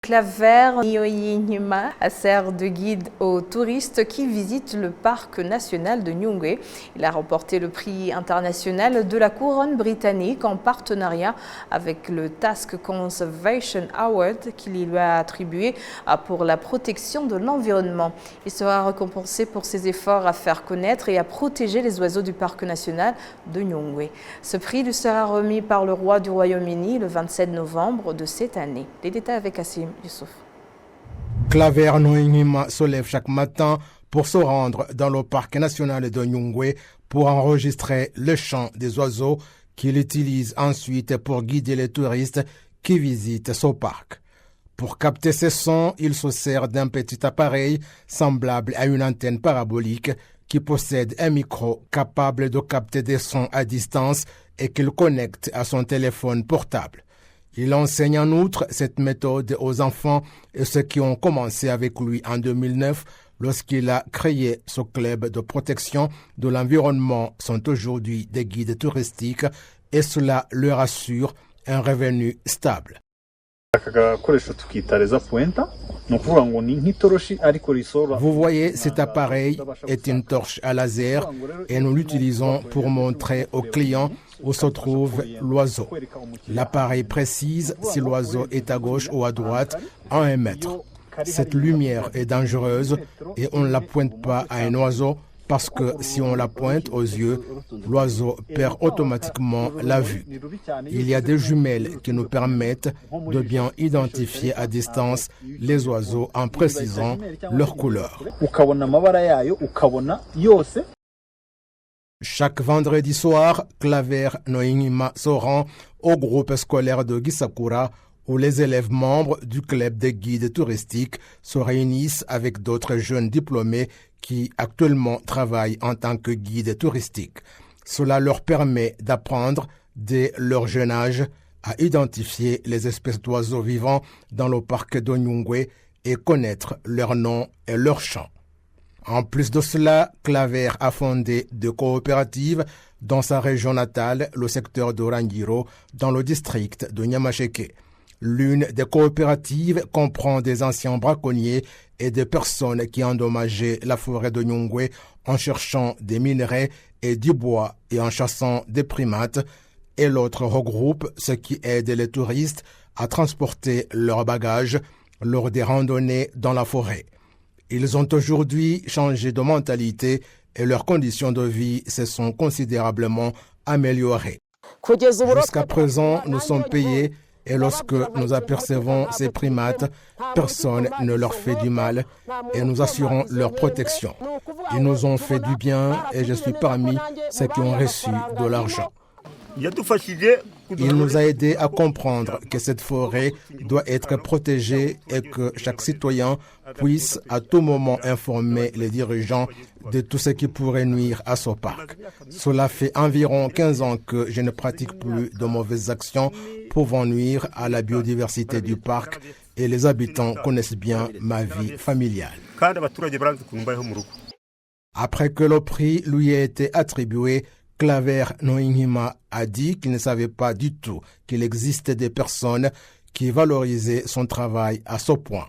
Claver Nyoyinyima sert de guide aux touristes qui visitent le parc national de Nyungwe. Il a remporté le prix international de la couronne britannique en partenariat avec le Task Conservation Award qu'il lui a attribué pour la protection de l'environnement. Il sera récompensé pour ses efforts à faire connaître et à protéger les oiseaux du parc national de Nyungwe. Ce prix lui sera remis par le roi du Royaume-Uni le 27 novembre de cette année. Les détails avec Assim Youssouf. Claver Nyoyinyima se lève chaque matin pour se rendre dans le parc national de Nyungwe pour enregistrer le chant des oiseaux qu'il utilise ensuite pour guider les touristes qui visitent ce parc. Pour capter ces sons, il se sert d'un petit appareil semblable à une antenne parabolique qui possède un micro capable de capter des sons à distance et qu'il connecte à son téléphone portable. Il enseigne en outre cette méthode aux enfants et ceux qui ont commencé avec lui en 2009 lorsqu'il a créé ce club de protection de l'environnement sont aujourd'hui des guides touristiques et cela leur assure un revenu stable. Vous voyez, cet appareil est une torche à laser et nous l'utilisons pour montrer aux clients où se trouve l'oiseau. L'appareil précise si l'oiseau est à gauche ou à droite à 1 mètre. Cette lumière est dangereuse et on ne la pointe pas à un oiseau parce que si on la pointe aux yeux, l'oiseau perd automatiquement la vue. Il y a des jumelles qui nous permettent de bien identifier à distance les oiseaux en précisant leur couleur. Chaque vendredi soir, Claver Nyoyinyima se rend au groupe scolaire de Gisakura où les élèves membres du club des guides touristiques se réunissent avec d'autres jeunes diplômés qui actuellement travaillent en tant que guides touristiques. Cela leur permet d'apprendre dès leur jeune âge à identifier les espèces d'oiseaux vivants dans le parc de Nyungwe et connaître leurs noms et leurs chants. En plus de cela, Claver a fondé deux coopératives dans sa région natale, le secteur de Rangiro, dans le district de Nyamasheke. L'une des coopératives comprend des anciens braconniers et des personnes qui endommageaient la forêt de Nyungwe en cherchant des minerais et du bois et en chassant des primates, et l'autre regroupe ceux qui aident les touristes à transporter leurs bagages lors des randonnées dans la forêt. Ils ont aujourd'hui changé de mentalité et leurs conditions de vie se sont considérablement améliorées. Jusqu'à présent, nous sommes payés et lorsque nous apercevons ces primates, personne ne leur fait du mal et nous assurons leur protection. Ils nous ont fait du bien et je suis parmi ceux qui ont reçu de l'argent. Il nous a aidés à comprendre que cette forêt doit être protégée et que chaque citoyen puisse à tout moment informer les dirigeants de tout ce qui pourrait nuire à ce parc. Cela fait environ 15 ans que je ne pratique plus de mauvaises actions pouvant nuire à la biodiversité du parc et les habitants connaissent bien ma vie familiale. Après que le prix lui ait été attribué, Claver Nyoyinyima a dit qu'il ne savait pas du tout qu'il existait des personnes qui valorisaient son travail à ce point.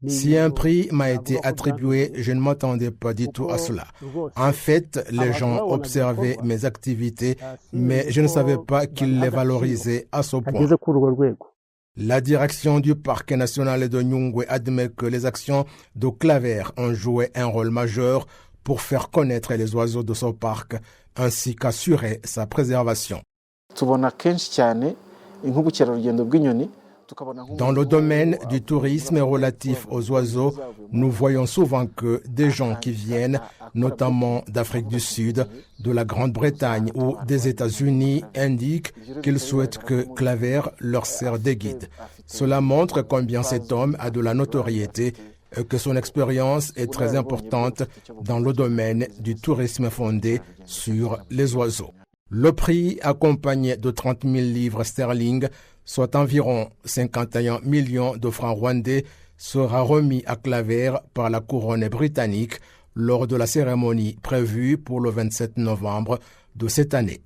Si un prix m'a été attribué, je ne m'attendais pas du tout à cela. En fait, les gens observaient mes activités, mais je ne savais pas qu'ils les valorisaient à ce point. La direction du parc national de Nyungwe admet que les actions de Claver ont joué un rôle majeur pour faire connaître les oiseaux de ce parc ainsi qu'assurer sa préservation. Dans le domaine du tourisme relatif aux oiseaux, nous voyons souvent que des gens qui viennent, notamment d'Afrique du Sud, de la Grande-Bretagne ou des États-Unis, indiquent qu'ils souhaitent que Claver leur serve de guide. Cela montre combien cet homme a de la notoriété et que son expérience est très importante dans le domaine du tourisme fondé sur les oiseaux. Le prix, accompagné de 30 000 livres sterling, soit environ 51 millions de francs rwandais, sera remis à Claver par la couronne britannique lors de la cérémonie prévue pour le 27 novembre de cette année.